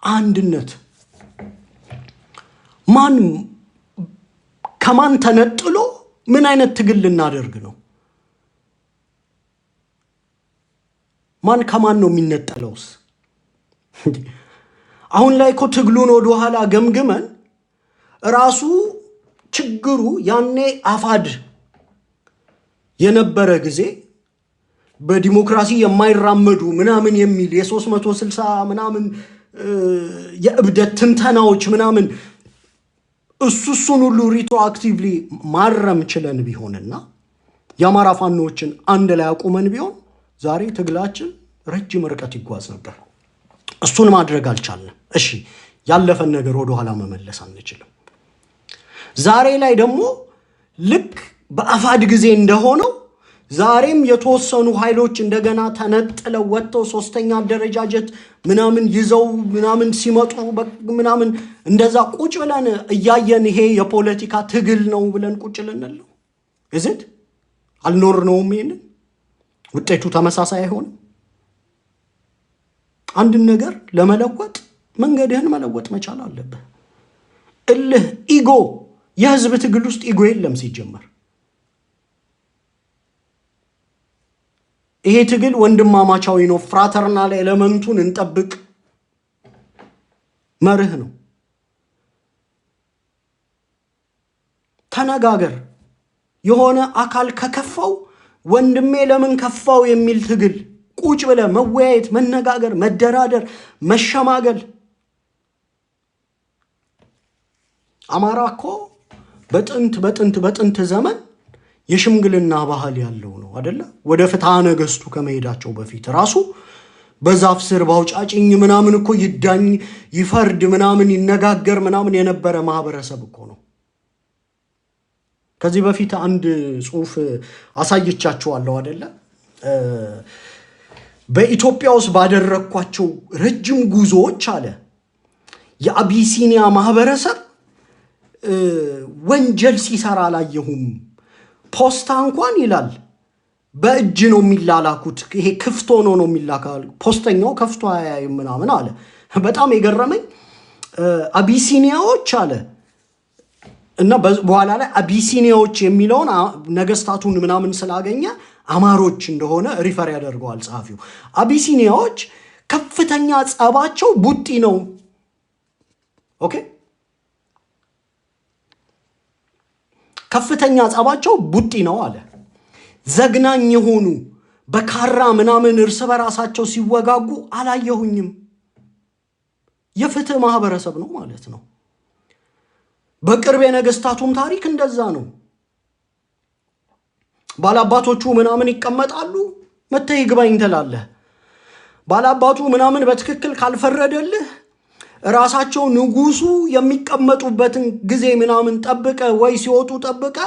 አንድነት ማን ከማን ተነጥሎ ምን አይነት ትግል ልናደርግ ነው? ማን ከማን ነው የሚነጠለውስ? አሁን ላይ እኮ ትግሉን ወደ ኋላ ገምግመን ራሱ ችግሩ ያኔ አፋድ የነበረ ጊዜ በዲሞክራሲ የማይራመዱ ምናምን የሚል የ360 ምናምን የእብደት ትንተናዎች ምናምን እሱን ሁሉ ሪትሮአክቲቭሊ ማረም ችለን ቢሆንና የአማራ ፋኖችን አንድ ላይ አቁመን ቢሆን ዛሬ ትግላችን ረጅም ርቀት ይጓዝ ነበር። እሱን ማድረግ አልቻልንም። እሺ ያለፈን ነገር ወደ ኋላ መመለስ አንችልም። ዛሬ ላይ ደግሞ ልክ በአፋድ ጊዜ እንደሆነው ዛሬም የተወሰኑ ኃይሎች እንደገና ተነጥለው ወጥተው ሶስተኛ አደረጃጀት ምናምን ይዘው ምናምን ሲመጡ ምናምን እንደዛ ቁጭ ብለን እያየን ይሄ የፖለቲካ ትግል ነው ብለን ቁጭ ልንል ነው? እዝት አልኖርነውም? ይሄንን ውጤቱ ተመሳሳይ አይሆንም? አንድ ነገር ለመለወጥ መንገድህን መለወጥ መቻል አለብህ። እልህ ኢጎ የህዝብ ትግል ውስጥ ኢጎ የለም ሲጀመር። ይሄ ትግል ወንድማማቻዊ ነው። ፍራተርናል ኤሌመንቱን እንጠብቅ መርህ ነው። ተነጋገር። የሆነ አካል ከከፋው ወንድሜ ለምን ከፋው የሚል ትግል ቁጭ ብለ መወያየት፣ መነጋገር፣ መደራደር፣ መሸማገል። አማራ እኮ በጥንት ዘመን የሽምግልና ባህል ያለው ነው አይደለ? ወደ ፍትሐ ነገሥቱ ከመሄዳቸው በፊት ራሱ በዛፍ ስር ባውጫጭኝ ምናምን እኮ ይዳኝ ይፈርድ ምናምን ይነጋገር ምናምን የነበረ ማህበረሰብ እኮ ነው። ከዚህ በፊት አንድ ጽሑፍ አሳይቻችኋለሁ አይደለ? በኢትዮጵያ ውስጥ ባደረኳቸው ረጅም ጉዞዎች አለ የአቢሲኒያ ማህበረሰብ ወንጀል ሲሰራ አላየሁም። ፖስታ እንኳን ይላል በእጅ ነው የሚላላኩት። ይሄ ክፍቶ ነው የሚላካል። ፖስተኛው ከፍቶ አያይም ምናምን አለ። በጣም የገረመኝ አቢሲኒያዎች አለ እና በኋላ ላይ አቢሲኒያዎች የሚለውን ነገስታቱን ምናምን ስላገኘ አማሮች እንደሆነ ሪፈር ያደርገዋል ጸሐፊው። አቢሲኒያዎች ከፍተኛ ጸባቸው ቡጢ ነው። ኦኬ፣ ከፍተኛ ጸባቸው ቡጢ ነው አለ። ዘግናኝ የሆኑ በካራ ምናምን እርስ በራሳቸው ሲወጋጉ አላየሁኝም። የፍትህ ማህበረሰብ ነው ማለት ነው። በቅርብ የነገስታቱም ታሪክ እንደዛ ነው። ባላባቶቹ ምናምን ይቀመጣሉ፣ መተህ ይግባኝ ትላለህ። ባላባቱ ምናምን በትክክል ካልፈረደልህ ራሳቸው ንጉሱ የሚቀመጡበትን ጊዜ ምናምን ጠብቀ ወይ ሲወጡ ጠብቀ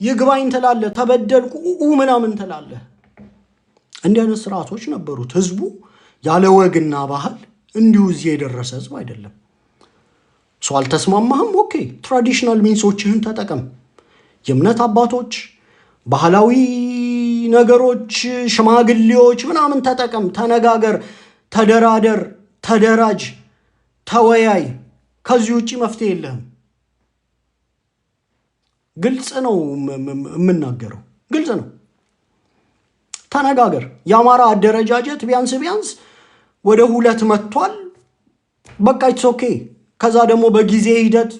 ይግባኝ ትላለህ። ተበደልኩ ምናምን ትላለህ። እንዲህ አይነት ስርዓቶች ነበሩት። ህዝቡ ያለ ወግና ባህል እንዲሁ እዚህ የደረሰ ህዝብ አይደለም። ሰው አልተስማማህም? ኦኬ፣ ትራዲሽናል ሚንሶችህን ተጠቀም። የእምነት አባቶች፣ ባህላዊ ነገሮች፣ ሽማግሌዎች ምናምን ተጠቀም። ተነጋገር፣ ተደራደር፣ ተደራጅ፣ ተወያይ። ከዚህ ውጪ መፍትሄ የለህም። ግልጽ ነው የምናገረው፣ ግልጽ ነው። ተነጋገር። የአማራ አደረጃጀት ቢያንስ ወደ 2 መጥቷል። በቃ ኢትስ ኦኬ። ከዛ ደግሞ በጊዜ ሂደት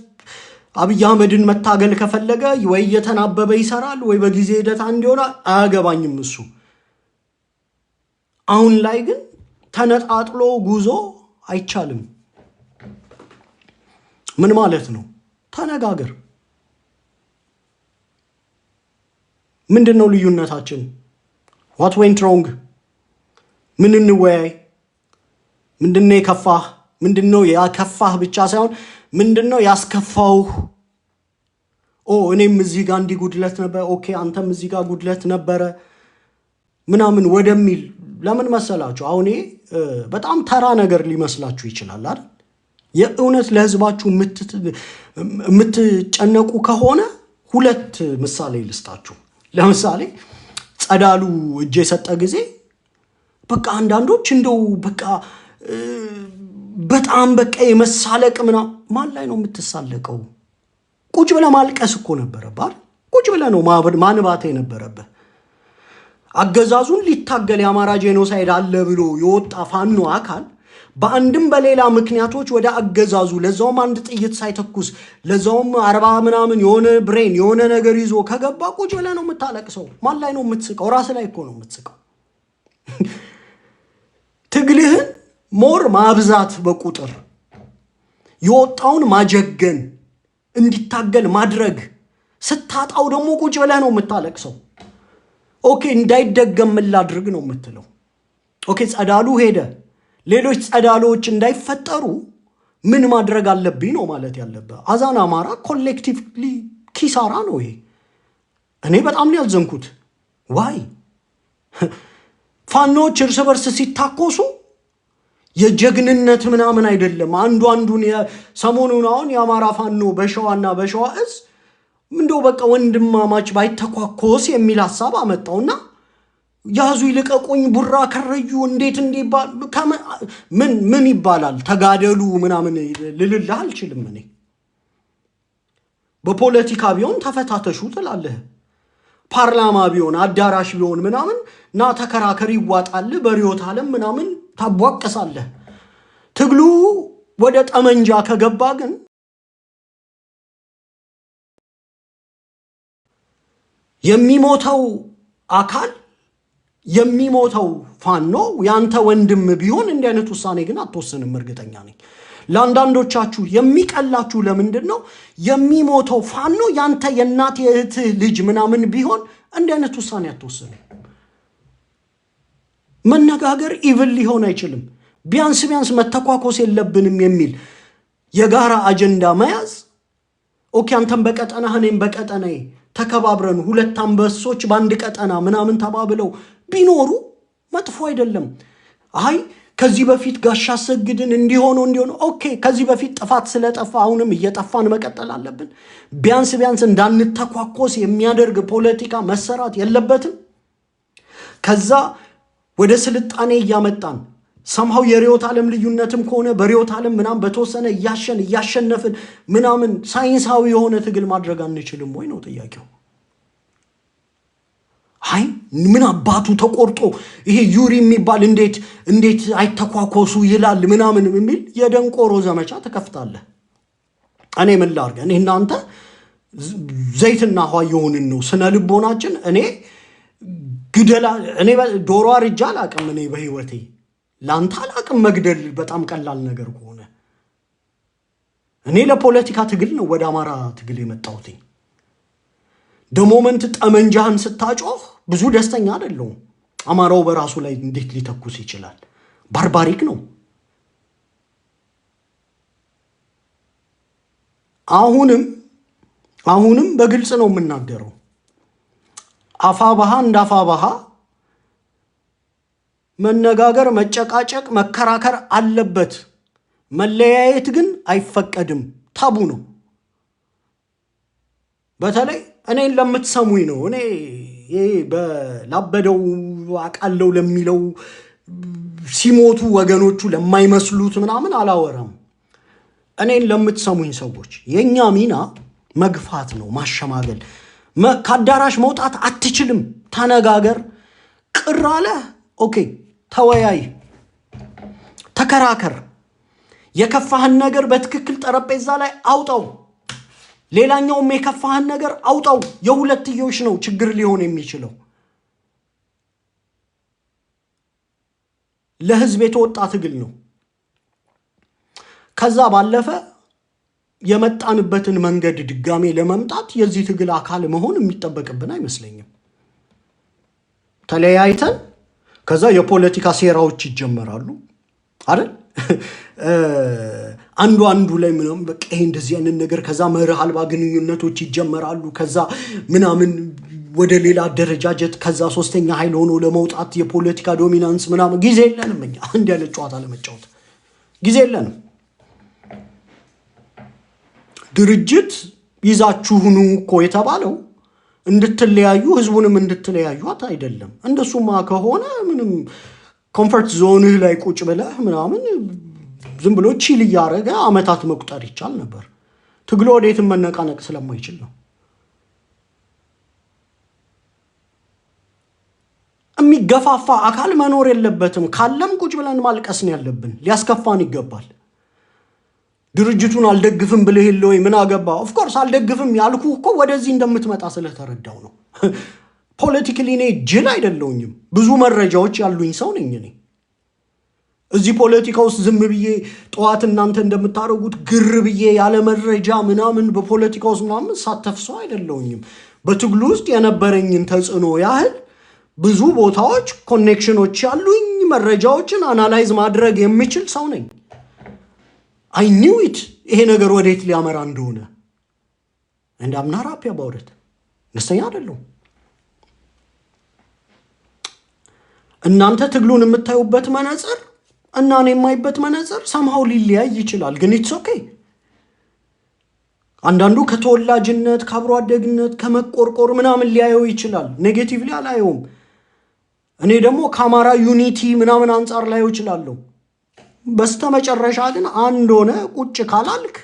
አብይ አህመድን መታገል ከፈለገ ወይ የተናበበ ይሰራል ወይ በጊዜ ሂደት አንድ ይሆናል። አያገባኝም እሱ። አሁን ላይ ግን ተነጣጥሎ ጉዞ አይቻልም። ምን ማለት ነው? ተነጋገር። ምንድነው ልዩነታችን? what went wrong? ምን እንወያይ? ምንድነው የከፋህ? ምንድነው ያከፋህ ብቻ ሳይሆን ምንድነው ያስከፋው? እኔም እዚህ ጋር እንዲህ ጉድለት ነበር፣ ኦኬ አንተም እዚህ ጋር ጉድለት ነበረ ምናምን ወደሚል። ለምን መሰላችሁ? አሁን በጣም ተራ ነገር ሊመስላችሁ ይችላል አይደል? የእውነት ለህዝባችሁ የምትጨነቁ ከሆነ 2 ምሳሌ ልስጣችሁ። ለምሳሌ ጸዳሉ እጅ የሰጠ ጊዜ በቃ አንዳንዶች እንደው በቃ በጣም በቃ የመሳለቅ ማን ላይ ነው የምትሳለቀው? ቁጭ ብለህ ማልቀስ እኮ ነበረብህ። ቁጭ ብለህ ነው ማንባቴ ነበረብህ። አገዛዙን ሊታገል የአማራ ጄኖሳይድ አለ ብሎ የወጣ ፋኖ አካል በአንድም በሌላ ምክንያቶች ወደ አገዛዙ ለዛውም አንድ ጥይት ሳይተኩስ ለዛውም 40 ምናምን የሆነ ብሬን የሆነ ነገር ይዞ ከገባ ቁጭ ብለህ ነው የምታለቅሰው። ማን ላይ ነው የምትስቀው? ራስ ላይ እኮ ነው የምትስቀው። ትግልህን ሞር ማብዛት በቁጥር የወጣውን ማጀገን እንዲታገል ማድረግ ስታጣው ደግሞ ቁጭ ብለህ ነው የምታለቅሰው። ኦኬ እንዳይደገም ላድርግ ነው የምትለው። ኦኬ ጸዳሉ ሄደ፣ ሌሎች ጸዳሎች እንዳይፈጠሩ ምን ማድረግ አለብኝ ነው ማለት ያለበት። አዛን አማራ ኮሌክቲቭሊ ኪሳራ ነው ይሄ። እኔ በጣም ነው ያዘንኩት። ዋይ ፋኖች እርስ በርስ ሲታኮሱ የጀግንነት ምናምን አይደለም። አንዱን ሰሞኑን አሁን የአማራ ፋኖ በሸዋና በሸዋ እዝ እንደው በቃ ወንድማማች ባይተኳኮስ የሚል ሐሳብ አመጣውና ያዙ ይልቀቁኝ ቡራ ከረዩ እንዴት ምን ይባላል? ተጋደሉ ምናምን ልልልህ አልችልም። እኔ በፖለቲካ ቢሆን ተፈታተሹ ትላለህ። ፓርላማ ቢሆን አዳራሽ ቢሆን ምናምን ና ተከራከሪ ይዋጣል። በሪዮት ዓለም ምናምን ታቧቀሳለህ። ትግሉ ወደ ጠመንጃ ከገባ ግን የሚሞተው አካል የሚሞተው ፋኖ ያንተ ወንድም ቢሆን እንዲህ አይነት ውሳኔ ግን አትወስንም። እርግጠኛ ነኝ ለአንዳንዶቻችሁ የሚቀላችሁ ለምንድን ነው? የሚሞተው ፋኖ ያንተ የእናት የእህትህ ልጅ ምናምን ቢሆን እንዲህ አይነት ውሳኔ አትወስንም። መነጋገር ኢቭል ሊሆን አይችልም። ቢያንስ መተኳኮስ የለብንም የሚል የጋራ አጀንዳ መያዝ። ኦኬ አንተም በቀጠና እኔም በቀጠናዬ ተከባብረን ሁለት አንበሶች በአንድ ቀጠና ምናምን ተባብለው ቢኖሩ መጥፎ አይደለም። አይ ከዚህ በፊት ጋሻ ሰግድን እንዲሆኑ ኦኬ ከዚህ በፊት ጥፋት ስለጠፋ አሁንም እየጠፋን መቀጠል አለብን። ቢያንስ እንዳንተኳኮስ የሚያደርግ ፖለቲካ መሰራት የለበትም። ከዛ ወደ ስልጣኔ እያመጣን ሰምሃው የሪዮት ዓለም ልዩነትም ከሆነ በሪዮት ዓለም ምናምን በተወሰነ እያሸነፍን ምናምን ሳይንሳዊ የሆነ ትግል ማድረግ አንችልም ወይ ነው ጥያቄው። አይ ምን አባቱ ተቆርጦ ይሄ ዩሪ የሚባል እንዴት አይተኳኮሱ ይላል ምናምን የሚል የደንቆሮ ዘመቻ ተከፍታለህ። እኔ ምን ላድርግ? እኔ እናንተ ዘይትና ውሃ የሆንን ነው ስነ ልቦናችን። እኔ ዶሮ አርጃ አላቅም። እኔ በህይወቴ ላንተ አላቅም። መግደል በጣም ቀላል ነገር ከሆነ እኔ ለፖለቲካ ትግል ነው ወደ አማራ ትግል የመጣሁት። ደሞመንት ጠመንጃህን ስታጮህ ብዙ ደስተኛ አይደለሁም። አማራው በራሱ ላይ እንዴት ሊተኩስ ይችላል? ባርባሪክ ነው። አሁንም በግልጽ ነው የምናገረው። አፋባሃ እንዳፋባሃ መነጋገር፣ መጨቃጨቅ፣ መከራከር አለበት። መለያየት ግን አይፈቀድም። ታቡ ነው። በተለይ እኔን ለምትሰሙኝ ነው። እኔ በላበደው አቃለው ለሚለው ሲሞቱ ወገኖቹ ለማይመስሉት ምናምን አላወራም። እኔን ለምትሰሙኝ ሰዎች የኛ ሚና መግፋት ነው፣ ማሸማገል። ከአዳራሽ መውጣት አትችልም። ተነጋገር። ቅር አለ ኦኬ፣ ተወያይ፣ ተከራከር። የከፋህን ነገር በትክክል ጠረጴዛ ላይ አውጣው። ሌላኛውም የከፋህን ነገር አውጣው። የሁለትዮሽ ነው ችግር ሊሆን የሚችለው። ለህዝብ የተወጣ ትግል ነው። ከዛ ባለፈ የመጣንበትን መንገድ ድጋሜ ለመምጣት የዚህ ትግል አካል መሆን የሚጠበቅብን አይመስለኝም። ተለያይተን ከዛ የፖለቲካ ሴራዎች ይጀመራሉ አይደል? አንዱ ላይ ምንም በቃ ይሄ እንደዚህ አይነት ነገር ከዛ መርህ አልባ ግንኙነቶች ይጀመራሉ። ከዛ ምናምን ወደ ሌላ አደረጃጀት ከዛ ሶስተኛ ኃይል ሆኖ ለመውጣት የፖለቲካ ዶሚናንስ ምናምን ጊዜ የለንም። እኛ አንድ ያለ ጨዋታ ለመጫወት ጊዜ የለንም። ድርጅት ይዛችሁ ኑ እኮ የተባለው እንድትለያዩ ህዝቡንም እንድትለያዩት አይደለም። እንደሱማ ከሆነ ምንም ኮምፈርት ዞንህ ላይ ቁጭ ብለህ ምናምን ዝም ብሎ ቺል እያደረገ አመታት መቁጠር ይቻል ነበር። ትግሉ ወዴትም መነቃነቅ ስለማይችል ነው። የሚገፋፋ አካል መኖር የለበትም። ካለም ቁጭ ብለን ማልቀስ ነው ያለብን። ሊያስከፋን ይገባል። ድርጅቱን አልደግፍም ብለህ የለ ወይ ምን አገባ? ኦፍ ኮርስ አልደግፍም ያልኩህ እኮ ወደዚህ እንደምትመጣ ስለተረዳው ነው። ፖለቲካሊ እኔ ጅል አይደለሁኝም። ብዙ መረጃዎች ያሉኝ ሰው ነኝ እኔ። እዚህ ፖለቲካ ውስጥ ዝም ብዬ ጠዋት እናንተ እንደምታደርጉት ግር ብዬ ያለ መረጃ ምናምን በፖለቲካ ውስጥ ምናምን ሳተፍ ሰው አይደለሁኝም። በትግሉ ውስጥ የነበረኝን ተጽዕኖ ያህል ብዙ ቦታዎች ኮኔክሽኖች ያሉኝ መረጃዎችን አናላይዝ ማድረግ የሚችል ሰው ነኝ። አይ ኒው ኢት ይሄ ነገር ወዴት ሊያመራ እንደሆነ and I'm not happy about it። ደስተኛ አይደለሁም። እናንተ ትግሉን የምታዩበት መነጽር እና እኔ የማይበት መነጽር somehow ሊለያይ ይችላል፣ ግን it's okay። አንዳንዱ ከተወላጅነት ከአብሮ አደግነት ከመቆርቆር ምናምን ሊያየው ይችላል፣ ኔጌቲቭሊ አላየውም። እኔ ደግሞ ከአማራ ዩኒቲ ምናምን አንጻር ላየው ይችላለሁ። በስተመጨረሻ ግን አንድ ሆነ ቁጭ ካላልክ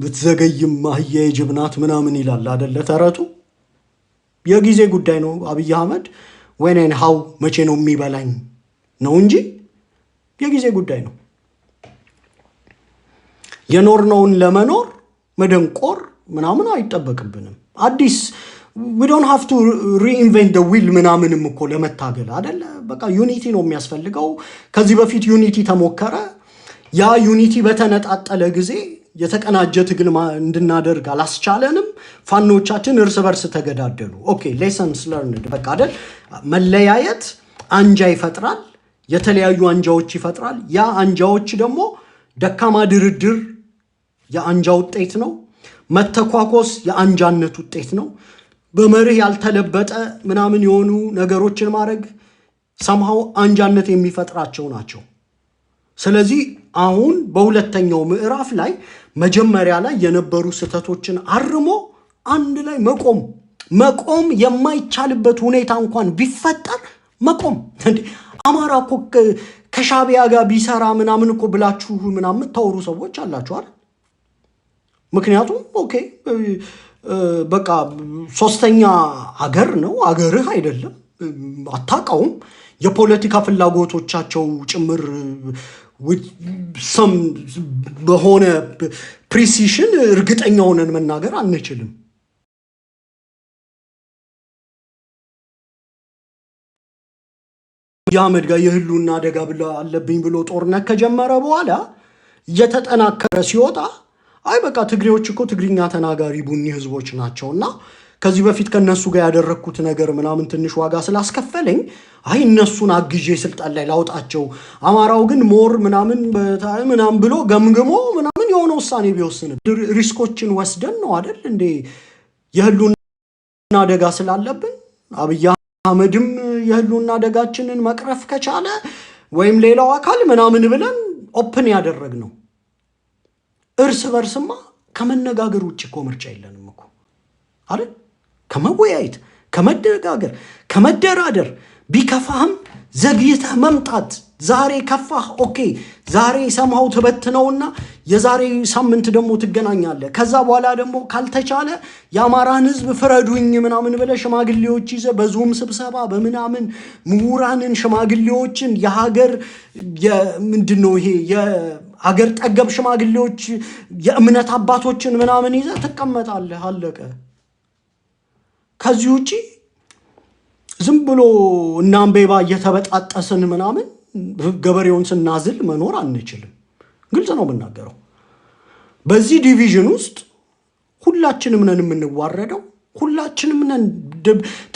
ብትዘገይም አህያ የጅብ ናት ምናምን ይላል አይደለ ተረቱ። የጊዜ ጉዳይ ነው። አብይ አህመድ when and how መቼ ነው የሚበላኝ ነው እንጂ የጊዜ ጉዳይ ነው። የኖርነውን ለመኖር መደንቆር ምናምን አይጠበቅብንም። አዲስ we don't have to reinvent the wheel ምናምንም እኮ ለመታገል አይደለ። በቃ ዩኒቲ ነው የሚያስፈልገው። ከዚህ በፊት ዩኒቲ ተሞከረ። ያ ዩኒቲ በተነጣጠለ ጊዜ የተቀናጀ ትግል እንድናደርግ አላስቻለንም። ፋኖቻችን እርስ በርስ ተገዳደሉ። ኦኬ ሌሰንስ ለርንድ በቃ አይደል። መለያየት አንጃ ይፈጥራል፣ የተለያዩ አንጃዎች ይፈጥራል። ያ አንጃዎች ደግሞ ደካማ ድርድር የአንጃ ውጤት ነው። መተኳኮስ የአንጃነት ውጤት ነው። በመርህ ያልተለበጠ ምናምን የሆኑ ነገሮችን ማድረግ somehow አንጃነት የሚፈጥራቸው ናቸው። ስለዚህ አሁን በሁለተኛው ምዕራፍ ላይ መጀመሪያ ላይ የነበሩ ስህተቶችን አርሞ አንድ ላይ መቆም የማይቻልበት ሁኔታ እንኳን ቢፈጠር መቆም። አማራ እኮ ከሻቢያ ጋር ቢሰራ ምናምን እኮ ብላችሁ ምናምን የምታወሩ ሰዎች አላችሁ አይደል? ምክንያቱም ኦኬ በቃ ሶስተኛ ሀገር ነው፣ ሀገርህ አይደለም፣ አታውቀውም። የፖለቲካ ፍላጎቶቻቸው ጭምር ሰም በሆነ ፕሪሲሽን እርግጠኛ ሆነን መናገር አንችልም። የአህመድ ጋር የህልውና አደጋ አለብኝ ብሎ ጦርነት ከጀመረ በኋላ እየተጠናከረ ሲወጣ አይ በቃ ትግሬዎች እኮ ትግርኛ ተናጋሪ ቡኒ ህዝቦች ናቸውና ከዚህ በፊት ከነሱ ጋር ያደረኩት ነገር ምናምን ትንሽ ዋጋ ስላስከፈለኝ አይ እነሱን አግዤ ስልጣን ላይ ላውጣቸው፣ አማራው ግን ሞር ምናምን ምናምን ብሎ ገምግሞ ምናምን የሆነ ውሳኔ ቢወስን ሪስኮችን ወስደን ነው አይደል እንዴ የህልውና አደጋ ስላለብን አብይ አህመድም የህልውና አደጋችንን መቅረፍ ከቻለ ወይም ሌላው አካል ምናምን ብለን ኦፕን ያደረግነው። እርስ በርስማ ከመነጋገር ውጭ እኮ ምርጫ የለንም እኮ አይደል? ከመወያየት ከመደጋገር ከመደራደር ቢከፋህም ዘግይተህ መምጣት። ዛሬ ከፋህ ኦኬ፣ ዛሬ ሰማው ተበትነውና የዛሬ ሳምንት ደግሞ ትገናኛለህ። ከዛ በኋላ ደግሞ ካልተቻለ የአማራን ህዝብ ፍረዱኝ ምናምን ብለህ ሽማግሌዎች ይዘህ በዙም ስብሰባ በምናምን ምሁራንን ሽማግሌዎችን የሀገር ምንድነው ይሄ የሀገር ጠገብ ሽማግሌዎች የእምነት አባቶችን ምናምን ይዘህ ትቀመጣለህ። አለቀ። ከዚህ ውጪ ዝም ብሎ እና አንቤባ እየተበጣጠስን ምናምን ገበሬውን ስናዝል መኖር አንችልም። ግልጽ ነው የምናገረው። በዚህ ዲቪዥን ውስጥ ሁላችንም ነን የምንዋረደው፣ ሁላችንም ነን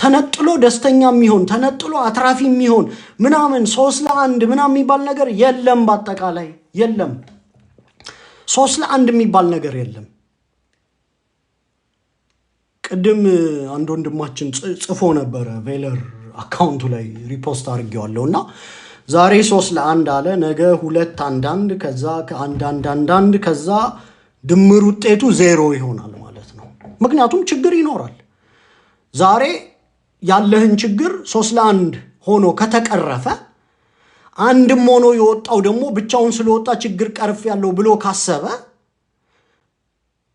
ተነጥሎ ደስተኛ የሚሆን ተነጥሎ አትራፊ የሚሆን ምናምን 3-1 ምናምን የሚባል ነገር የለም። በአጠቃላይ የለም። 3-1 የሚባል ነገር የለም። ቅድም አንድ ወንድማችን ጽፎ ነበረ ቬለር አካውንቱ ላይ ሪፖስት አድርጌዋለሁና ዛሬ 3-1 አለ፣ ነገ 2-1 ከዛ ከ1-1 ከዛ ድምር ውጤቱ 0 ይሆናል ማለት ነው። ምክንያቱም ችግር ይኖራል። ዛሬ ያለህን ችግር 3-1 ሆኖ ከተቀረፈ አንድም ሆኖ የወጣው ደግሞ ብቻውን ስለወጣ ችግር ቀርፍ ያለው ብሎ ካሰበ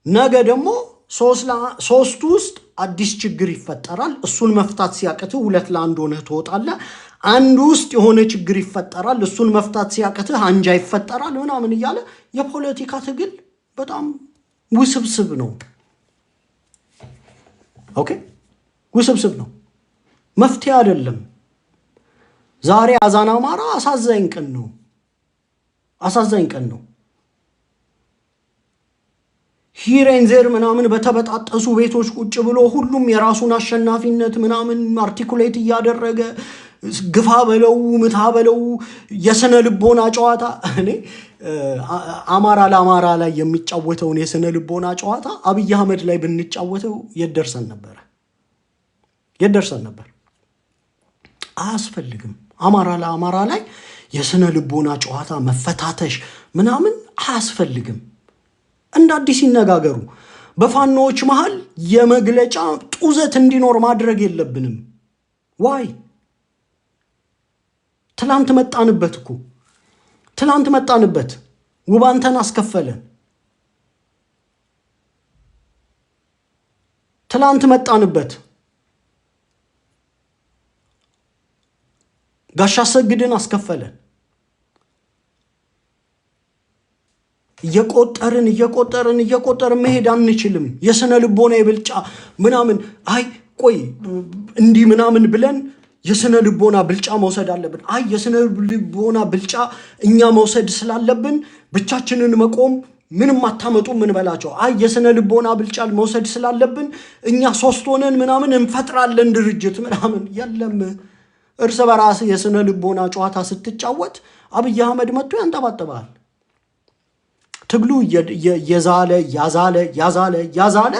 ነገ ደግሞ ሶስት ውስጥ አዲስ ችግር ይፈጠራል። እሱን መፍታት ሲያቅትህ 2-1 ሆነህ ትወጣለህ። አንድ ውስጥ የሆነ ችግር ይፈጠራል። እሱን መፍታት ሲያቅትህ አንጃ ይፈጠራል ምናምን እያለ የፖለቲካ ትግል በጣም ውስብስብ ነው። ኦኬ ውስብስብ ነው፣ መፍትሄ አይደለም። ዛሬ አዛን አማራ አሳዛኝ ቀን ነው፣ አሳዛኝ ቀን ነው። ሂሬንዘር ምናምን በተበጣጠሱ ቤቶች ቁጭ ብሎ ሁሉም የራሱን አሸናፊነት ምናምን አርቲኩሌት እያደረገ ግፋ በለው ምታ በለው የስነ ልቦና ጨዋታ። እኔ አማራ ለአማራ ላይ የሚጫወተውን የስነ ልቦና ጨዋታ አብይ አህመድ ላይ ብንጫወተው የደርሰን ነበር። አያስፈልግም። አማራ ለአማራ ላይ የስነ ልቦና ጨዋታ መፈታተሽ ምናምን አያስፈልግም። እንደ አዲስ ይነጋገሩ። በፋኖዎች መሃል የመግለጫ ጡዘት እንዲኖር ማድረግ የለብንም። ዋይ ትላንት መጣንበት። ውባንተን አስከፈለን። ትላንት መጣንበት። ጋሻ ሰግድን አስከፈለን። እየቆጠርን መሄድ አንችልም። የስነ ልቦና የብልጫ ምናምን አይ ቆይ እንዲህ ምናምን ብለን የስነ ልቦና ብልጫ መውሰድ አለብን። አይ የስነ ልቦና ብልጫ እኛ መውሰድ ስላለብን ብቻችንን መቆም ምንም አታመጡ ምን በላቸው። አይ የስነ ልቦና ብልጫ መውሰድ ስላለብን እኛ 3 ሆነን ምናምን እንፈጥራለን ድርጅት ምናምን የለም። እርስ በራስ የስነ ልቦና ጨዋታ ስትጫወት አብይ አህመድ መጥቶ ያንጠባጥባል። ትግሉ ያዛለ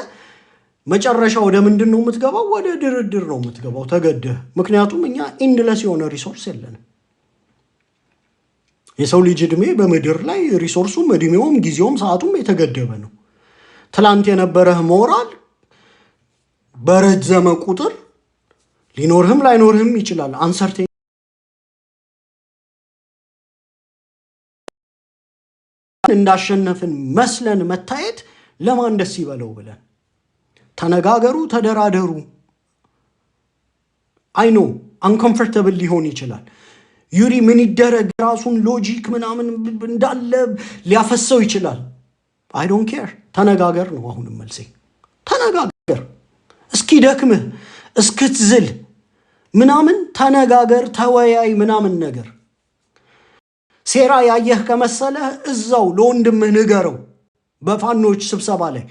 መጨረሻ ወደ ምንድን ነው የምትገባው? ወደ ድርድር ነው የምትገባው ተገደህ። ምክንያቱም እኛ ኢንድለስ የሆነ ሪሶርስ የለንም። የሰው ልጅ እድሜ በምድር ላይ ሪሶርሱም እድሜውም ጊዜውም ሰዓቱም የተገደበ ነው። ትላንት የነበረህ ሞራል በረዘመ ቁጥር ሊኖርህም ላይኖርህም ይችላል። አንሰርቴ እንዳሸነፍን መስለን መታየት ለማን ደስ ይበለው ብለን ተነጋገሩ፣ ተደራደሩ። አይኖ አንኮምፎርታብል ሊሆን ይችላል። ዩሪ ምን ይደረግ ራሱን ሎጂክ ምናምን እንዳለ ሊያፈሰው ይችላል። አይ ዶንት ኬር። ተነጋገር ነው አሁንም መልሴ። ተነጋገር እስኪ ደክምህ እስክትዝል ምናምን ተነጋገር፣ ተወያይ ምናምን ነገር። ሴራ ያየህ ከመሰለህ እዛው ለወንድምህ ንገረው። በፋኖች ስብሰባ ላይ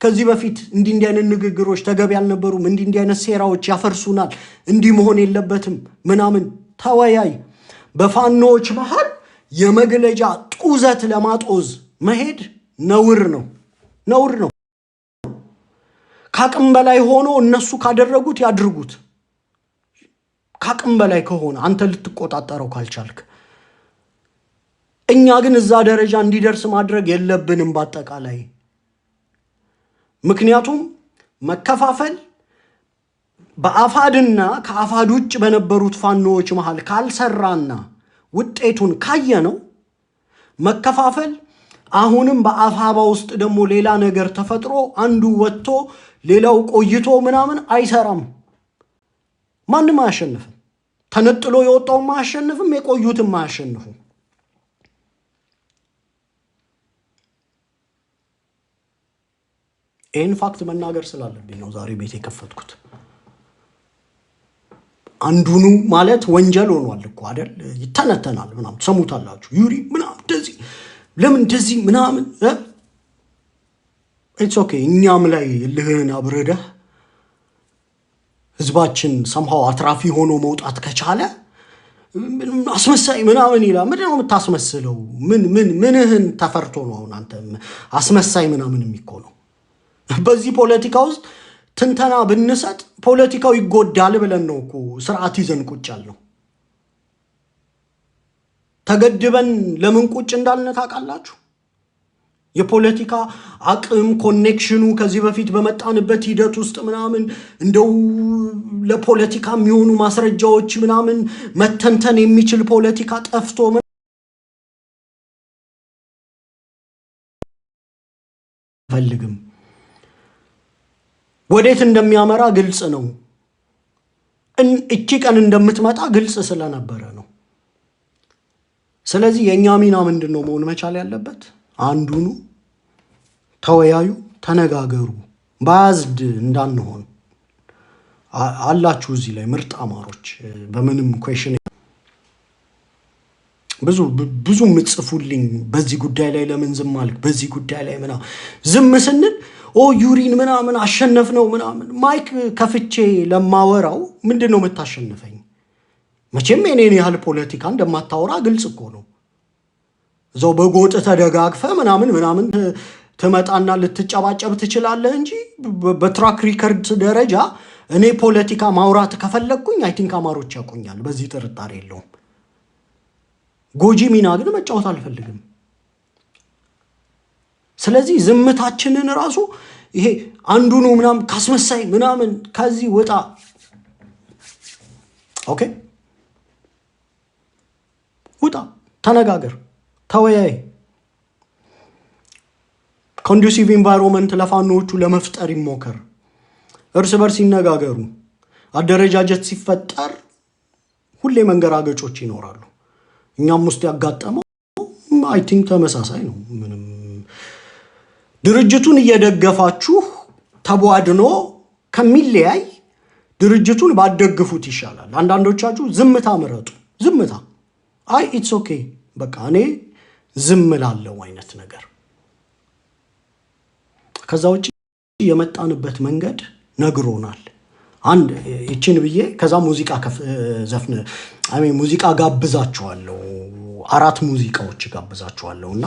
ከዚህ በፊት እንዲህ አይነት ንግግሮች ተገቢ አልነበሩም፣ እንዲህ አይነት ሴራዎች ያፈርሱናል፣ እንዲህ መሆን የለበትም ምናምን ተወያይ። በፋኖች መሃል የመግለጫ ጡዘት ለማጦዝ መሄድ ነውር ነው። ካቅም በላይ ሆኖ እነሱ ካደረጉት ያድርጉት። ካቅም በላይ ከሆነ አንተ ልትቆጣጠረው ካልቻልክ፣ እኛ ግን እዛ ደረጃ እንዲደርስ ማድረግ የለብንም በአጠቃላይ። ምክንያቱም መከፋፈል በአፋድና ከአፋድ ውጭ በነበሩት ፋኖዎች መሃል ካልሰራና ውጤቱን ካየ ነው መከፋፈል አሁንም በአፋባ ውስጥ ደግሞ ሌላ ነገር ተፈጥሮ አንዱ ወጥቶ ሌላው ቆይቶ ምናምን አይሰራም። ማንም አያሸንፍም። ተነጥሎ የወጣውም አያሸንፍም፣ የቆዩትም አያሸንፉም። ይህን ፋክት መናገር ስላለብኝ ነው ዛሬ ቤት የከፈትኩት። አንዱኑ ማለት ወንጀል ሆኗል እኮ አይደል? ይተነተናል ምናምን ሰሙታላችሁ። ዩሪ ምናምን እንደዚህ ለምን እንደዚህ ምናምን ኢትስ ኦኬ። እኛም ላይ ልህን አብረደህ ህዝባችን ሰምሃው አትራፊ ሆኖ መውጣት ከቻለ አስመሳይ ምናምን ይላል። ምንድን ነው የምታስመስለው? ምንህን ተፈርቶ ነው አሁን አንተ አስመሳይ ምናምን የሚኮነው? በዚህ ፖለቲካ ውስጥ ትንተና ብንሰጥ ፖለቲካው ይጎዳል ብለን ነው እኮ ስርዓት ይዘን ቁጭ ያልነው። ተገድበን ለምን ቁጭ እንዳልን ታውቃላችሁ? የፖለቲካ አቅም ኮኔክሽኑ ከዚህ በፊት በመጣንበት ሂደት ውስጥ ምናምን እንደው ለፖለቲካ የሚሆኑ ማስረጃዎች ምናምን መተንተን የሚችል ፖለቲካ ጠፍቶ ፈልግም ወዴት እንደሚያመራ ግልጽ ነው። እቺ ቀን እንደምትመጣ ግልጽ ስለነበረ ነው። ስለዚህ የኛ ሚና ምንድነው መሆን መቻል ያለበት? አንዱኑ ተወያዩ፣ ተነጋገሩ። ባዝድ እንዳንሆን አላችሁ እዚህ ላይ ምርጥ አማሮች በምንም ኩዌሽን ብዙ ምጽፉልኝ በዚህ ጉዳይ ላይ ለምን ዝም አልክ በዚህ ጉዳይ ላይ ምናምን ዝም ስንል ዩሪን ምናምን አሸነፍነው ምናምን ማይክ ከፍቼ ለማወራው ምንድነው የምታሸንፈኝ? መቼም የኔን ያህል ፖለቲካ እንደማታወራ ግልጽ እኮ ነው። ዘው በጎጥ ተደጋግፈ ምናምን ትመጣና ልትጨባጨብ ትችላለህ እንጂ በትራክ ሪከርድ ደረጃ እኔ ፖለቲካ ማውራት ከፈለኩኝ አይ ቲንክ አማሮች ያቆኛል፣ በዚህ ጥርጣሬ የለውም። ጎጂ ሚና ግን መጫወት አልፈልግም። ስለዚህ ዝምታችንን ራሱ ይሄ አንዱ ነው ምናምን ካስመሳይ ምናምን ከዚህ ወጣ። ኦኬ ውጣ፣ ተነጋገር፣ ተወያይ። ኮንዱሲቭ ኢንቫይሮንመንት ለፋኖቹ ለመፍጠር ይሞከር። እርስ በርስ ይነጋገሩ። አደረጃጀት ሲፈጠር ሁሌ መንገራገጮች ይኖራሉ። እኛም ውስጥ ያጋጠመው አይ ቲንክ ተመሳሳይ ነው። ምንም ድርጅቱን እየደገፋችሁ ተቧድኖ ከሚለያይ ድርጅቱን ባደግፉት ይሻላል። አንዳንዶቻችሁ ዝምታ ምረጡ። ዝምታ አይ ኢትስ ኦኬ በቃ እኔ ዝም እላለሁ አይነት ነገር። ከዛ ውጪ የመጣንበት መንገድ ነግሮናል። አንድ እቺን ብዬ ከዛ ሙዚቃ ዘፍነ ሙዚቃ ጋብዛችኋለሁ። 4 ሙዚቃዎች ጋብዛችኋለሁና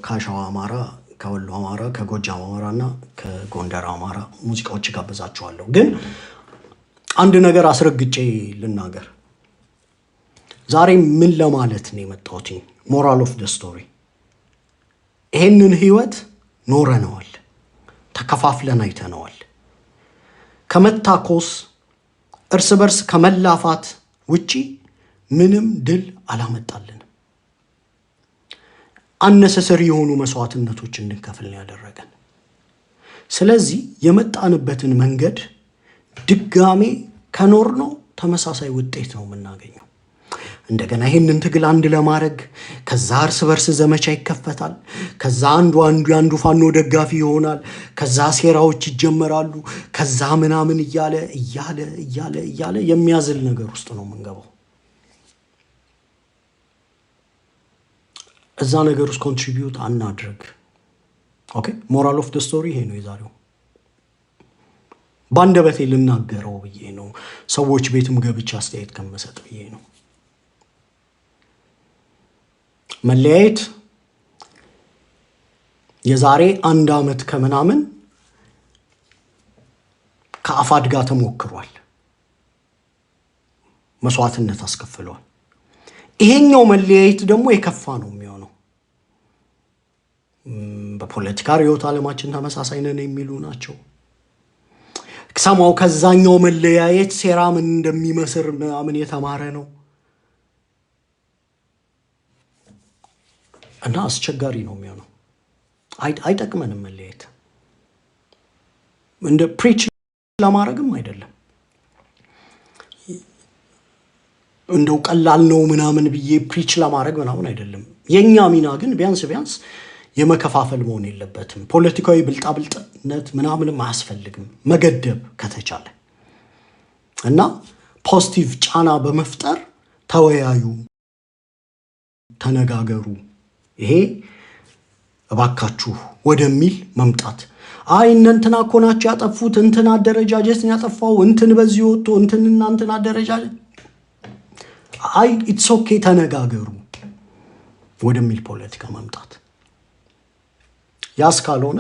ከሸዋ አማራ፣ ከወሎ አማራ፣ ከጎጃም አማራና ከጎንደር አማራ ሙዚቃዎች ጋብዛችኋለሁ። ግን አንድ ነገር አስረግጬ ልናገር። ዛሬ ምን ለማለት ነው የመጣሁት? ሞራል ኦፍ ዘ ስቶሪ ይሄንን ህይወት ኖረነዋል፣ ተከፋፍለን አይተነዋል። ከመታኮስ እርስ በርስ ከመላፋት ውጪ ምንም ድል አላመጣልንም። አነሰሰሪ የሆኑ መስዋዕትነቶች እንድንከፍል ያደረገን። ስለዚህ የመጣንበትን መንገድ ድጋሜ ከኖር ነው ተመሳሳይ ውጤት ነው የምናገኘው። እንደገና ይሄንን ትግል አንድ ለማድረግ ከዛ እርስ በርስ ዘመቻ ይከፈታል። ከዛ አንዱ ፋኖ ደጋፊ ይሆናል። ከዛ ሴራዎች ይጀመራሉ። ከዛ ምናምን እያለ የሚያዝል ነገር ውስጥ ነው የምንገባው። እዛ ነገር ውስጥ ኮንትሪቢዩት አናድርግ። ኦኬ ሞራል ኦፍ ዘ ስቶሪ ይሄ ነው የዛሬው። ባንደበቴ ልናገረው ብዬ ነው። ሰዎች ቤትም ገብቼ አስተያየት ከመሰጥ ብዬ ነው። መለያየት የዛሬ 1 ዓመት ከምናምን ከአፋድ ጋር ተሞክሯል። መስዋዕትነት አስከፍሏል። ይሄኛው መለያየት ደግሞ የከፋ ነው የሚሆነው። በፖለቲካ ርዕዮተ ዓለማችን ተመሳሳይ ነን የሚሉ ናቸው። ሰማው ከዛኛው መለያየት ሴራ ምን እንደሚመስር ምናምን የተማረ ነው እና አስቸጋሪ ነው የሚሆነው። አይጠቅመንም መለያየት። እንደ ፕሪች ለማድረግም አይደለም። እንደው ቀላል ነው ምናምን ብዬ ፕሪች ለማድረግ ምናምን አይደለም። የኛ ሚና ግን ቢያንስ የመከፋፈል መሆን የለበትም። ፖለቲካዊ ብልጣብልጥነት ምናምንም አያስፈልግም። መገደብ ከተቻለ እና ፖዚቲቭ ጫና በመፍጠር ተወያዩ፣ ተነጋገሩ። ይሄ እባካችሁ ወደሚል መምጣት። እነንትና እኮ ናቸው ያጠፉት፣ እንትን አደረጃጀትን ያጠፋው፣ እንትን በዚህ ወጥቶ እንትንና እንትን አደረጃጀት። ኢትስ ኦኬ ተነጋገሩ ወደሚል ፖለቲካ መምጣት። ያስ ካልሆነ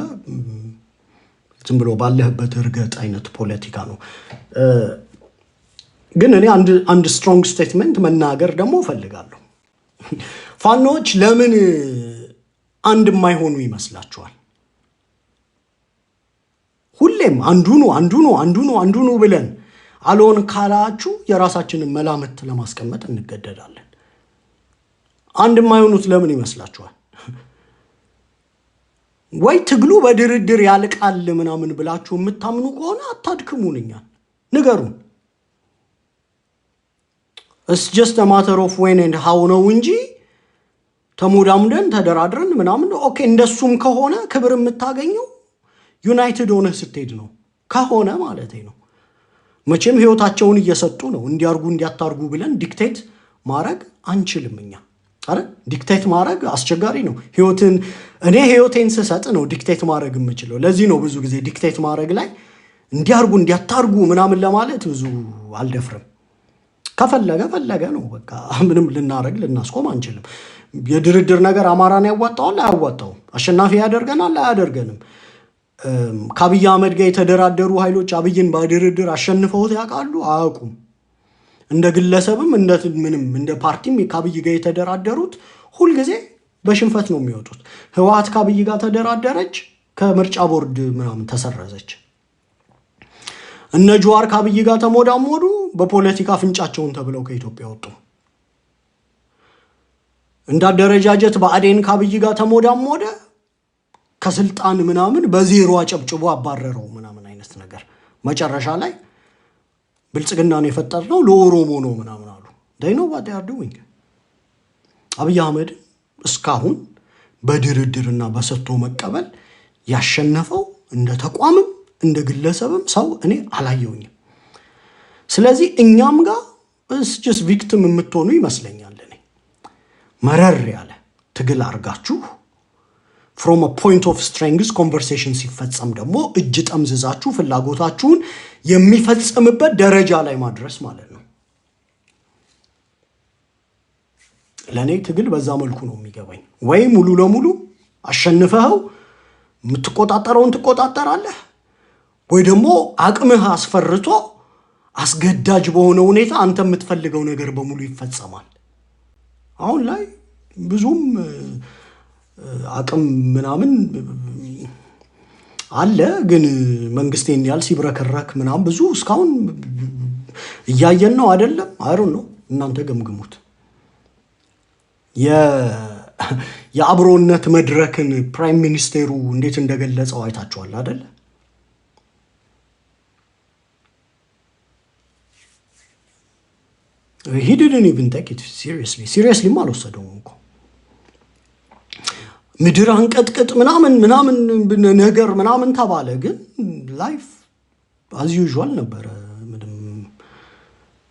ዝም ብሎ ባለህበት እርገጥ አይነት ፖለቲካ ነው። ግን እኔ አንድ ስትሮንግ ስቴትመንት መናገር ደግሞ እፈልጋለሁ። ፋኖች ለምን አንድ የማይሆኑ ይመስላችኋል? ሁሌም አንዱ ነው ብለን አልሆን ካላችሁ የራሳችንን መላምት ለማስቀመጥ እንገደዳለን። አንድ የማይሆኑት ለምን ይመስላችኋል? ወይ ትግሉ በድርድር ያልቃል ምናምን ብላችሁ የምታምኑ ከሆነ አታድክሙን፣ እኛን ንገሩን። It's just a matter of when and how ነው እንጂ ተሞዳምደን ተደራድረን ምናምን ኦኬ። እንደሱም ከሆነ ክብር የምታገኘው ዩናይትድ ሆነ ስትሄድ ነው ከሆነ ማለት ነው። መቼም ህይወታቸውን እየሰጡ ነው እንዲያርጉ እንዲያታርጉ ብለን ዲክቴት ማድረግ አንችልም እኛ። አረ ዲክቴት ማድረግ አስቸጋሪ ነው። ህይወቴን ስሰጥ ነው ዲክቴት ማድረግ የምችለው። ለዚህ ነው ብዙ ጊዜ ዲክቴት ማድረግ ላይ እንዲያርጉ እንዲያታርጉ ምናምን ለማለት ብዙ አልደፍርም። ከፈለገ ነው በቃ ምንም ልናስቆም አንችልም። የድርድር ነገር አማራን ያዋጣዋል አያዋጣውም? አሸናፊ ያደርገናል አያደርገንም? ከአብይ አህመድ ጋር የተደራደሩ ኃይሎች አብይን በድርድር አሸንፈውት ያውቃሉ? አያውቁም። እንደ ግለሰብም እንደ ፓርቲም ከአብይ ጋር የተደራደሩት ሁልጊዜ በሽንፈት ነው የሚወጡት። ህወሓት ከአብይ ጋር ተደራደረች፣ ከምርጫ ቦርድ ምናምን ተሰረዘች። እነ ጀዋር ከአብይ ጋር ተሞዳሞዱ፣ በፖለቲካ ፍንጫቸውን ተብለው ከኢትዮጵያ ወጡ። እንዳደረጃጀት ብአዴን ከአብይ ጋር ተሞዳሞደ፣ ከስልጣን ምናምን በዜሮ አጨብጭቦ አባረረው ምናምን አይነት ነገር። መጨረሻ ላይ ብልጽግናን የፈጠርነው ለኦሮሞ ነው ምናምን አሉ። they know what they are doing። አብይ አህመድ እስካሁን በድርድርና በሰጥቶ መቀበል ያሸነፈው እንደ ተቋምም እንደ ግለሰብም ሰው እኔ አላየውኝም። ስለዚህ እኛም ጋር just victim የምትሆኑ ይመስለኛል። እኔ መረር ያለ ትግል አርጋችሁ from a point of strength conversation ሲፈጸም ደግሞ እጅ ጠምዝዛችሁ ፍላጎታችሁን የሚፈጸምበት ደረጃ ላይ ማድረስ ማለት ነው። ለኔ ትግል በዛ መልኩ ነው የሚገባኝ። ወይ ሙሉ ለሙሉ አሸንፈው የምትቆጣጠረውን ትቆጣጠራለህ፣ ወይ ደግሞ አቅምህ አስፈርቶ አስገዳጅ በሆነ ሁኔታ አንተ የምትፈልገው ነገር በሙሉ ይፈጸማል። አሁን ላይ ብዙም አቅም ምናምን አለ፣ ግን መንግስቴን ያል ሲብረከረክ ምናምን ብዙ እስካሁን እያየን ነው አይደለም? አይሩን ነው እናንተ ገምግሙት። የአብሮነት መድረክን ፕራይም ሚኒስቴሩ እንዴት እንደገለጸው አይታችኋል አይደል? he didn't even take it seriously አልወሰደውም እኮ። ምድር አንቀጥቅጥ ምናምን ነገር ምናምን ተባለ፣ ግን ላይፍ as usual ነበረ። ምንም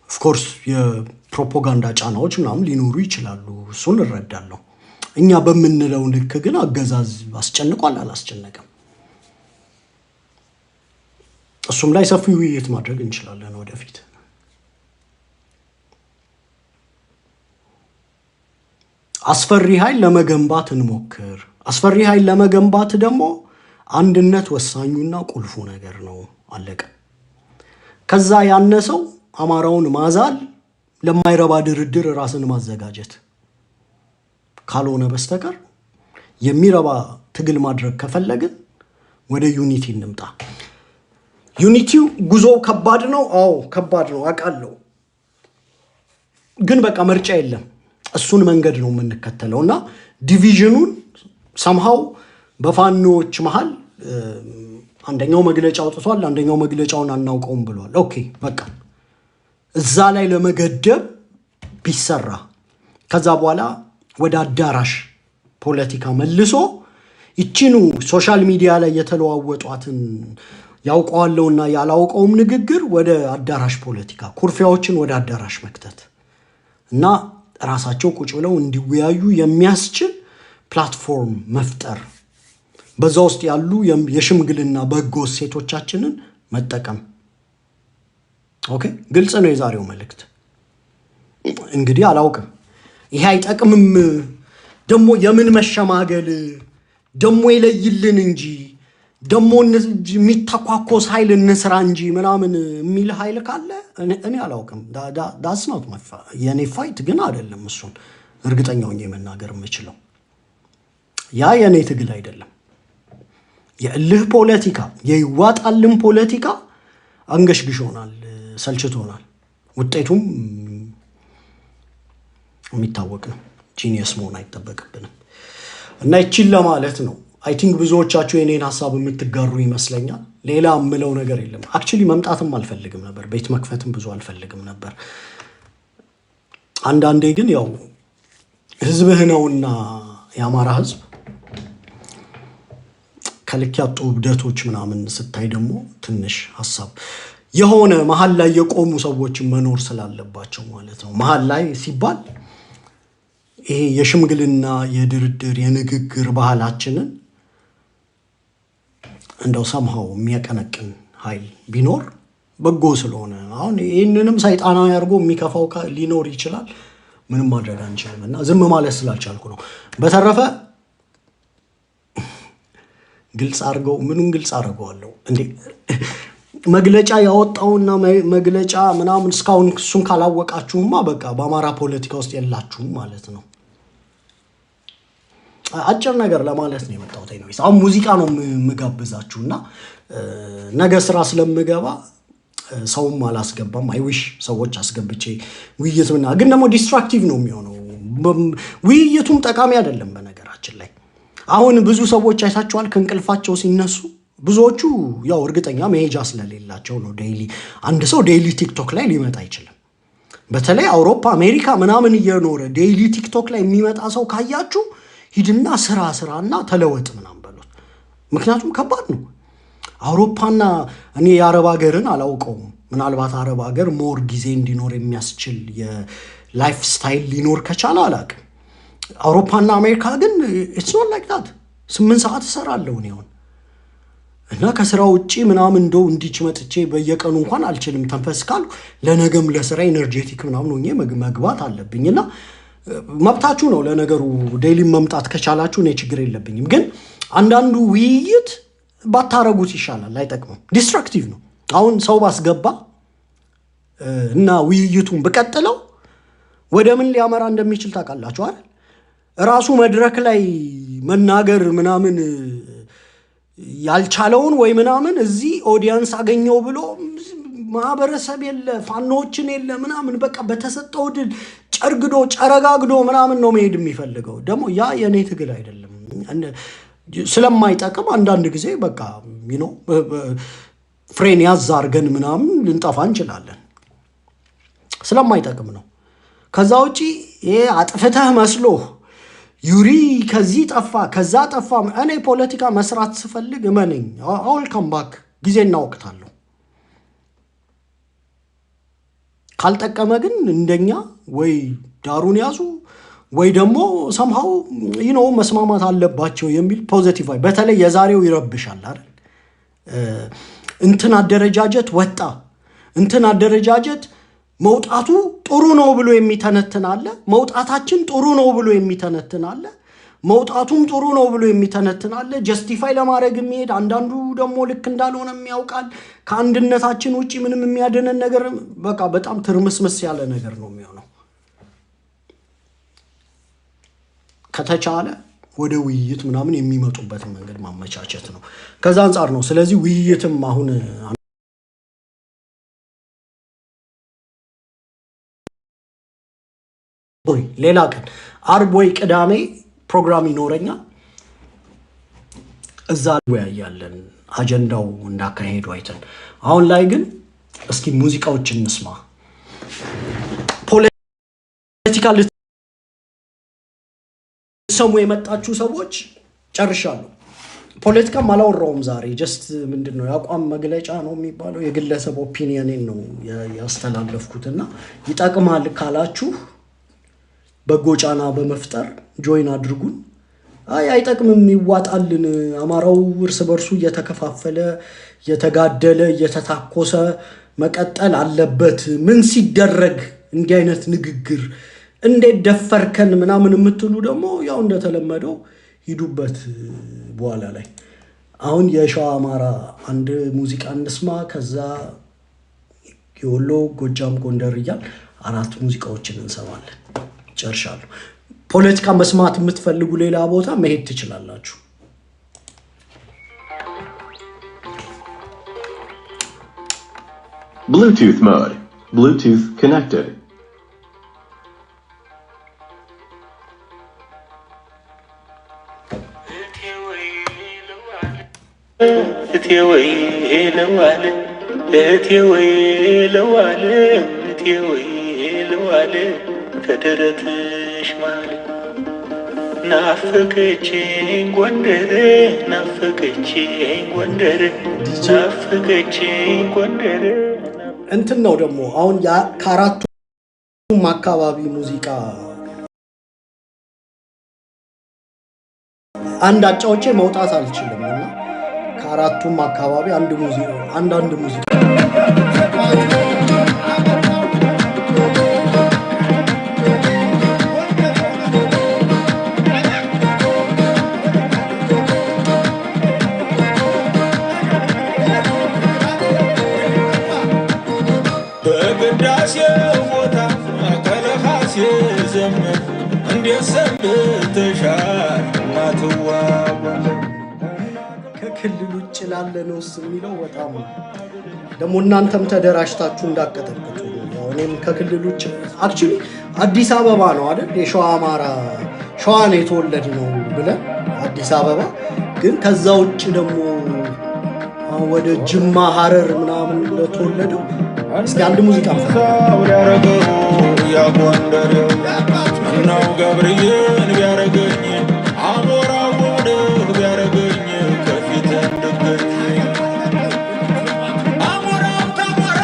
of course የፕሮፓጋንዳ ጫናዎች ምናምን ሊኖሩ ይችላሉ፣ እሱን እረዳለሁ። እኛ በምንለው ልክ ግን አገዛዝ አስጨንቋል አላስጨነቀም? እሱም ላይ ሰፊ ውይይት ማድረግ እንችላለን ወደፊት። አስፈሪ ኃይል ለመገንባት እንሞክር። አስፈሪ ኃይል ለመገንባት ደግሞ አንድነት ወሳኙና ቁልፉ ነገር ነው። አለቀ። ከዛ ያነሰው አማራውን ማዛል፣ ለማይረባ ድርድር ራስን ማዘጋጀት ካልሆነ በስተቀር የሚረባ ትግል ማድረግ ከፈለግን ወደ ዩኒቲ እንምጣ። ዩኒቲው ጉዞ ከባድ ነው። አዎ ከባድ ነው አውቃለሁ፣ ግን በቃ ምርጫ የለም። እሱን መንገድ ነው የምንከተለውና ዲቪዥኑን somehow በፋኖች መሃል አንደኛው መግለጫ አውጥቷል፣ አንደኛው መግለጫውን አናውቀውም ብሏል። ኦኬ በቃ እዛ ላይ ለመገደብ ቢሰራ፣ ከዛ በኋላ ወደ አዳራሽ ፖለቲካ መልሶ ይቺኑ ሶሻል ሚዲያ ላይ የተለዋወጧትን ያውቀዋለውና ያላውቀውም ንግግር ወደ አዳራሽ ፖለቲካ፣ ኩርፊያዎችን ወደ አዳራሽ መክተት እና ራሳቸው ቁጭ ብለው እንዲወያዩ የሚያስችል ፕላትፎርም መፍጠር፣ በዛ ውስጥ ያሉ የሽምግልና በጎ ሴቶቻችንን መጠቀም። ኦኬ ግልጽ ነው የዛሬው መልእክት። እንግዲህ አላውቅም ይሄ አይጠቅምም ደሞ የምን መሸማገል ደሞ ይለይልን እንጂ ደሞ የሚተኳኮስ ኃይል እንስራ እንጂ ምናምን የሚል ኃይል ካለ እኔ አላውቅም። that's not my fight። የኔ ፋይት ግን አይደለም። እሱን እርግጠኛ ሆኜ መናገር የምችለው ያ የኔ ትግል አይደለም። የእልህ ፖለቲካ የይዋጣልን ፖለቲካ አንገሽግሾናል፣ ሰልችቶናል። ውጤቱም የሚታወቅ ነው። ጂኒየስ መሆን አይጠበቅብንም። እና ይቺን ለማለት ነው። አይ ቲንክ ብዙዎቻችሁ የኔን ሐሳብ የምትጋሩ ይመስለኛል። ሌላ የምለው ነገር የለም። አክቹሊ መምጣትም አልፈልግም ነበር፣ ቤት መክፈትም ብዙ አልፈልግም ነበር። አንዳንዴ ግን ያው ህዝብህ ነውና የአማራ ህዝብ ከልክ ያጡ እብደቶች ምናምን ስታይ ደግሞ ትንሽ ሐሳብ የሆነ መሀል ላይ የቆሙ ሰዎችን መኖር ስላለባቸው ማለት ነው። መሀል ላይ ሲባል ይሄ የሽምግልና የድርድር የንግግር ባህላችንን እንደው ሰምሃው የሚያቀነቅን ኃይል ቢኖር በጎ ስለሆነ አሁን ይህንንም ሰይጣናዊ አድርጎ የሚከፋው ሊኖር ይችላል። ምንም ማድረግ አንችልም እና ዝም ማለት ስላልቻልኩ ነው። በተረፈ ግልጽ አድርገው ምኑን ግልጽ አድርገዋለሁ እንዴ? መግለጫ ያወጣውና መግለጫ ምናምን እስካሁን እሱን ካላወቃችሁማ በቃ በአማራ ፖለቲካ ውስጥ የላችሁም ማለት ነው። አጭር ነገር ለማለት ነው የመጣሁት። አሁን ሙዚቃ ነው የምጋብዛችሁና ነገ ስራ ስለምገባ ሰውም አላስገባም። አይዊሽ ሰዎች አስገብቼ ውይይት ግን ደግሞ ዲስትራክቲቭ ነው የሚሆነው። ውይይቱም ጠቃሚ አይደለም በነገራችን ላይ። አሁን ብዙ ሰዎች አይታችኋል ከእንቅልፋቸው ሲነሱ ብዙዎቹ ያው እርግጠኛ መሄጃ ስለሌላቸው ነው። አንድ ሰው ዴይሊ ቲክቶክ ላይ ሊመጣ አይችልም። በተለይ አውሮፓ አሜሪካ ምናምን እየኖረ ዴይሊ ቲክቶክ ላይ የሚመጣ ሰው ካያችሁ ሂድና ስራና ተለወጥ ምናምን በሉት። ምክንያቱም ከባድ ነው። አውሮፓና እኔ የአረብ ሀገርን አላውቀውም። ምናልባት አረብ ሀገር ሞር ጊዜ እንዲኖር የሚያስችል የላይፍ ስታይል ሊኖር ከቻለ አላውቅም። አውሮፓና አሜሪካ ግን ኢትስ ኖት ላይክ ዳት። 8 ሰዓት እሰራለሁ እኔ አሁን እና ከስራ ውጪ ምናምን እንደው እንዲች መጥቼ በየቀኑ እንኳን አልችልም። ተንፈስ ካልኩ ለነገም ለስራ ኤነርጄቲክ ምናምን ሆኜ መግባት አለብኝና መብታችሁ ነው። ለነገሩ ዴይሊ መምጣት ከቻላችሁ እኔ ችግር የለብኝም። ግን አንዳንዱ ውይይት ባታረጉት ይሻላል፣ አይጠቅምም፣ ዲስትራክቲቭ ነው። አሁን ሰው ባስገባ እና ውይይቱን በቀጥለው ወደ ምን ሊያመራ እንደሚችል ታውቃላችሁ አይደል? ራሱ መድረክ ላይ መናገር ምናምን ያልቻለውን ወይ ምናምን እዚህ ኦዲየንስ አገኘው ብሎ ማህበረሰብ የለ ፋኖችን የለ ምናምን በቃ በተሰጠው ድል ጨርግዶ ጨረጋግዶ ምናምን ነው መሄድ የሚፈልገው። ደግሞ ያ የኔ ትግል አይደለም። ስለማይጠቅም አንዳንድ ጊዜ በቃ ፍሬን ያዝ አድርገን ምናምን ልንጠፋ እንችላለን። ስለማይጠቅም ነው። ከዛ ውጪ ይሄ አጥፍተህ መስሎህ ዩሪ ከዚህ ጠፋ ከዛ ጠፋ። እኔ ፖለቲካ መስራት ስፈልግ እመነኝ አውል ካምባክ ጊዜና ወቅታለሁ። ካልጠቀመ ግን እንደኛ ወይ ዳሩን ያዙ ወይ ደግሞ ሰምሃው መስማማት አለባቸው የሚል ፖዚቲቭ አይ በተለይ የዛሬው ይረብሻል አይደል? እንትን አደረጃጀት ወጣ እንትን አደረጃጀት መውጣቱ ጥሩ ነው ብሎ የሚተነትን አለ። መውጣታችን ጥሩ ነው ብሎ የሚተነትን አለ። መውጣቱም ጥሩ ነው ብሎ የሚተነትን አለ። ጀስቲፋይ ለማድረግ የሚሄድ አንዳንዱ ደግሞ ልክ እንዳልሆነ የሚያውቃል። ከአንድነታችን ውጪ ምንም የሚያደነን ነገር በቃ በጣም ትርምስምስ ያለ ነገር ነው የሚሆነው። ከተቻለ ወደ ውይይት ምናምን የሚመጡበትን መንገድ ማመቻቸት ነው። ከዛ አንጻር ነው። ስለዚህ ውይይትም አሁን ሌላ ቀን አርብ ወይ ቅዳሜ ፕሮግራም ይኖረኛል። እዛ ወያያለን አጀንዳው እንዳካሄዱ አይተን። አሁን ላይ ግን እስኪ ሙዚቃዎችን እንስማ። ፖለቲካ ሰሙ የመጣችሁ ሰዎች ጨርሻለሁ። ፖለቲካም አላወራውም ዛሬ። ጀስት ምንድነው ያቋም መግለጫ ነው የሚባለው የግለሰብ ኦፒኒየኔን ነው ያስተላለፍኩትና ይጠቅማል ካላችሁ በጎጫና በመፍጠር ጆይን አድርጉን። አይጠቅምም ይዋጣልን አማራው እርስ በርሱ እየተከፋፈለ እየተጋደለ እየተታኮሰ መቀጠል አለበት። ምን ሲደረግ እንዲህ አይነት ንግግር እንዴት ደፈርከን ምናምን የምትሉ ደግሞ ያው እንደተለመደው ሂዱበት። በኋላ ላይ አሁን የሸዋ አማራ አንድ ሙዚቃ እንስማ። ከዛ የወሎ ጎጃም ጎንደር እያል 4 ሙዚቃዎችን እንሰማለን። ጨርሻለሁ። ፖለቲካ መስማት የምትፈልጉ ሌላ ቦታ መሄድ ትችላላችሁ። Bluetooth mode. Bluetooth connected. ከደረትሽ ማለት ናፍቀችኝ ጎንደር ናፍቀችኝ ጎንደር ናፍቀችኝ ጎንደር እንትን ነው ደግሞ አሁን ከአራቱም አካባቢ ሙዚቃ አንድ አጫውቼ መውጣት አልችልም እና ከአራቱም አካባቢ አንዳንድ ሙዚቃ ከክልል ውጭ ላለ ነውስ የሚለው በጣም ደግሞ እናንተም ተደራጅታችሁ እንዳቀጠቅጡ ነው። እኔም ከክልል ውጭ አክቹሊ አዲስ አበባ ነው አይደል የሸዋ አማራ ሸዋ ነው የተወለድ ነው ብለን አዲስ አበባ ግን ከዛ ውጭ ደግሞ ወደ ጅማ ሐረር ምናምን ለተወለደው እስኪ አንድ ሙዚቃ ያረገው ያ ጎንደሬው ነው ገብርዬን ቢያረገኝ አሞራው ወደ ቢያረገኝ ከፊት እንደገኝ አሞራው ካሞራ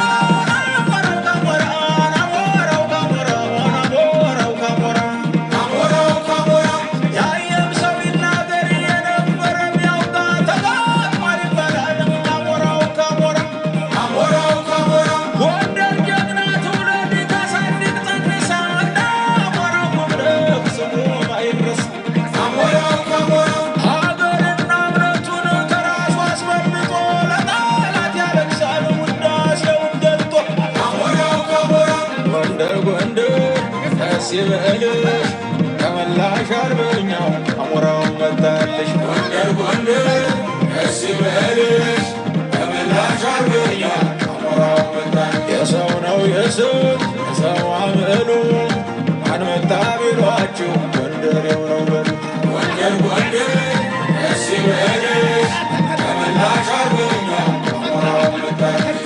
ያየም ሰው ይናገር የነበረ ቢያውቃ ተጋጥሟል ይባላል አሞራው ካሞራ ጎንደር ጀግና ትውልድ ታሳድግ ጠንሳ አሞራው መብረቅ ስሙ አይረሳ ሀገርና እምነቱን ከራሱ አስበልጦ ለጠላት ያለቅሳል ውዳሴውን ገልጦ ጎንደር ደስ ይበልሽ ተመላሽ አርበኛው አሞራው መጣልሽ ጎንደር ደስ ይበልሽ ተመላሽ አርበኛው አሞራው መጣልሽ የሰው ነው የሰው አምሉ አንመጣ ቢሏችሁ ጎንደሬው ነው በሉ ጎንደር ደስ ይበልሽ ተመላሽ አርበኛው አሞራው መጣልሽ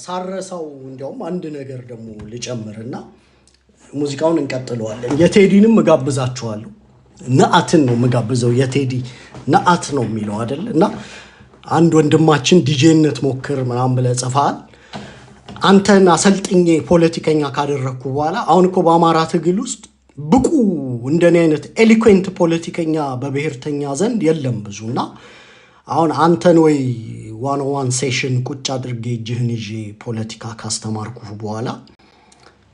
ሳረሳው እንዲያውም አንድ ነገር ደግሞ ልጨምርና ሙዚቃውን እንቀጥለዋለን። የቴዲንም እጋብዛችኋለሁ። ነአትን ነው የምጋብዘው። የቴዲ ነአት ነው የሚለው አይደል? እና አንድ ወንድማችን ዲጄነት ሞክር ምናምን ብለህ ጽፈሃል። አንተን አሰልጥኜ ፖለቲከኛ ካደረግኩ በኋላ አሁን እኮ በአማራ ትግል ውስጥ ብቁ እንደኔ አይነት ኤሊኩዌንት ፖለቲከኛ በብሔርተኛ ዘንድ የለም ብዙና አሁን አንተን ወይ ዋን ሴሽን ቁጭ አድርጌ እጅህን ይዤ ፖለቲካ ካስተማርኩ በኋላ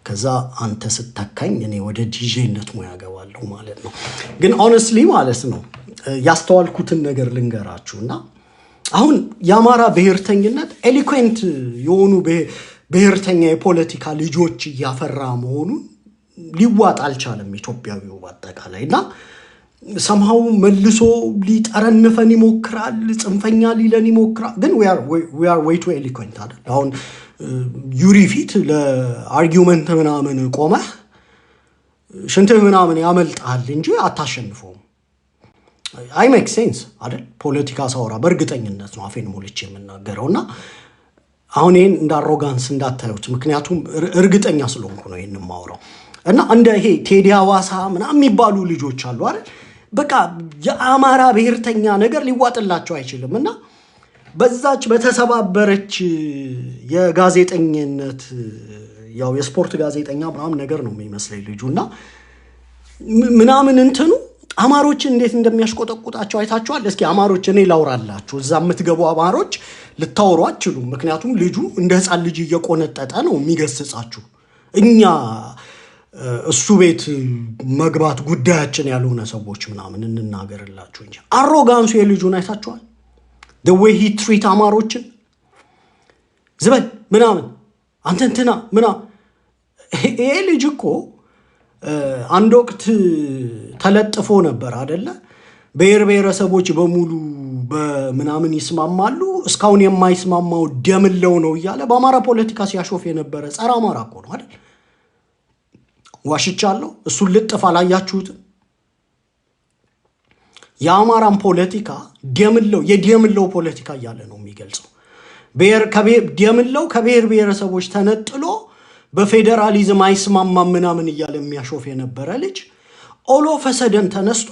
ከዛ አንተ ስተካኝ እኔ ወደ ዲጄነት ሙያ ገባለሁ ማለት ነው። ግን ሆነስትሊ ማለት ነው ያስተዋልኩትን ነገር ልንገራችሁና አሁን የአማራ ብሔርተኝነት ኤሊኩዌንት የሆኑ ብሔርተኛ የፖለቲካ ልጆች እያፈራ መሆኑን ሊዋጥ አልቻለም ኢትዮጵያዊው በአጠቃላይና somehow መልሶ ሊጠረንፈን ይሞክራል ጽንፈኛ ሊለን ይሞክራል ግን we are way too eloquent አይደል አሁን ዩሪ ፊት ለአርጊውመንት ምናምን ቆመህ ሽንትህ ምናምን ያመልጣል እንጂ አታሸንፈውም I make sense አይደል ፖለቲካ ሳወራ በእርግጠኝነት ነው አፌን ሞልቼ የምናገረውና አሁን ይሄን እንደ አሮጋንስ እንዳታዩት ምክንያቱም እርግጠኛ ስለሆንኩ ነው ይሄን ማውራው እና እንደ ይሄ ቴዲ አዋሳ ምናምን የሚባሉ ልጆች አሉ አይደል በቃ የአማራ ብሔርተኛ ነገር ሊዋጥላቸው አይችልምና በዛች በተሰባበረች የጋዜጠኝነት ያው የስፖርት ጋዜጠኛ ምናምን ነገር ነው የሚመስለኝ ልጁና ምናምን እንትኑ አማሮችን እንዴት እንደሚያሽቆጠቁጣቸው አይታችኋል እስኪ አማሮች እኔ ላውራላችሁ እዛ የምትገቡ አማሮች ልታወሩ አትችሉም ምክንያቱም ልጁ እንደ ህፃን ልጅ እየቆነጠጠ ነው የሚገስጻችሁ እኛ እሱ ቤት መግባት ጉዳያችን ያልሆነ ሰዎች ምናምን እንናገርላችሁ እንጂ አሮጋንሱ የልጁን አይታችኋል the way he treat አማሮችን ዝበል ምናምን አንተ እንትና ምና ይሄ ልጅ እኮ አንድ ወቅት ተለጥፎ ነበር አይደለ ብሔረሰቦች በሙሉ በምናምን ይስማማሉ እስካሁን የማይስማማው ደምለው ነው ይያለ በአማራ ፖለቲካ ሲያሾፍ የነበረ ጸረ አማራ እኮ ነው አይደል ዋሽቻለሁ እሱን ልጥፍ አላያችሁት የአማራን ፖለቲካ የደምለው ፖለቲካ ያለ ነው የሚገልጸው ደምለው ከብሔረሰቦች ተነጥሎ በፌደራሊዝም አይስማማም ምናምን ይያለ የሚያሾፍ የነበረ ልጅ ኦሎ ፈሰደን ተነስቶ